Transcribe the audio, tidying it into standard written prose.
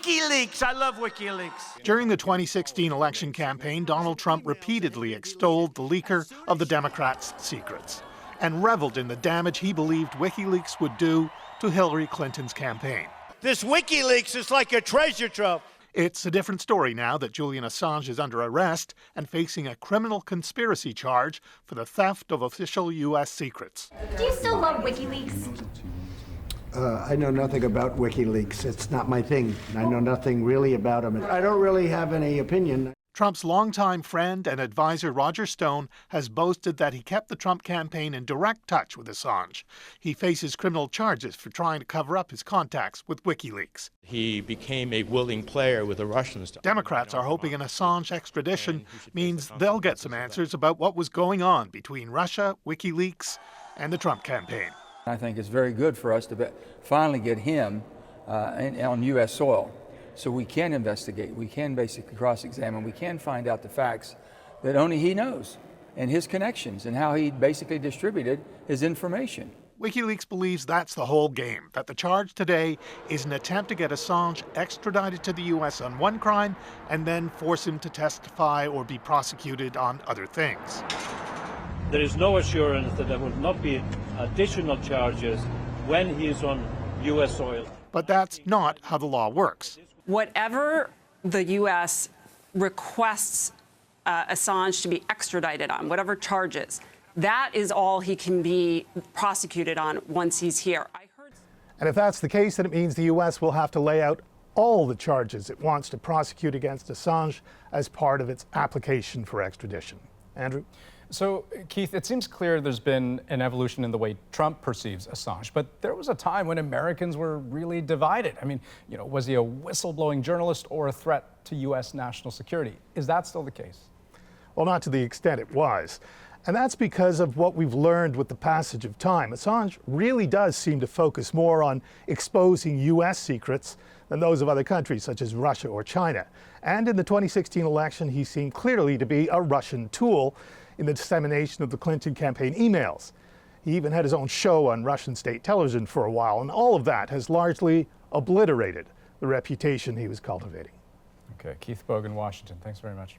WikiLeaks. I love WikiLeaks. During the 2016 election campaign, Donald Trump repeatedly extolled the leaker of the Democrats' secrets and reveled in the damage he believed WikiLeaks would do to Hillary Clinton's campaign. This WikiLeaks is like a treasure trove. It's a different story now that Julian Assange is under arrest and facing a criminal conspiracy charge for the theft of official U.S. secrets. Do you still love WikiLeaks? I know nothing about WikiLeaks. It's not my thing. I know nothing really about them. I don't really have any opinion. Trump's longtime friend and advisor Roger Stone has boasted that he kept the Trump campaign in direct touch with Assange. He faces criminal charges for trying to cover up his contacts with WikiLeaks. He became a willing player with the Russians. Democrats are hoping an Assange extradition means they'll get some answers about what was going on between Russia, WikiLeaks, and the Trump campaign. I think it's very good for us to finally get him on U.S. soil. So we can investigate, we can basically cross-examine, we can find out the facts that only he knows, and his connections, and how he basically distributed his information. WikiLeaks believes that's the whole game, that the charge today is an attempt to get Assange extradited to the U.S. on one crime and then force him to testify or be prosecuted on other things. There is no assurance that there will not be additional charges when he is on U.S. soil. But that's not how the law works. Whatever the U.S. requests Assange to be extradited on, whatever charges, that is all he can be prosecuted on once he's here. And if that's the case, then it means the U.S. will have to lay out all the charges it wants to prosecute against Assange as part of its application for extradition. Andrew? So, Keith, it seems clear there's been an evolution in the way Trump perceives Assange, but there was a time when Americans were really divided. I mean, was he a whistleblowing journalist or a threat to U.S. national security? Is that still the case? Well, not to the extent it was. And that's because of what we've learned with the passage of time. Assange really does seem to focus more on exposing U.S. secrets than those of other countries, such as Russia or China. And in the 2016 election, he seemed clearly to be a Russian tool in the dissemination of the Clinton campaign emails. He even had his own show on Russian state television for a while, and all of that has largely obliterated the reputation he was cultivating. Okay, Keith Bogan, Washington. Thanks very much.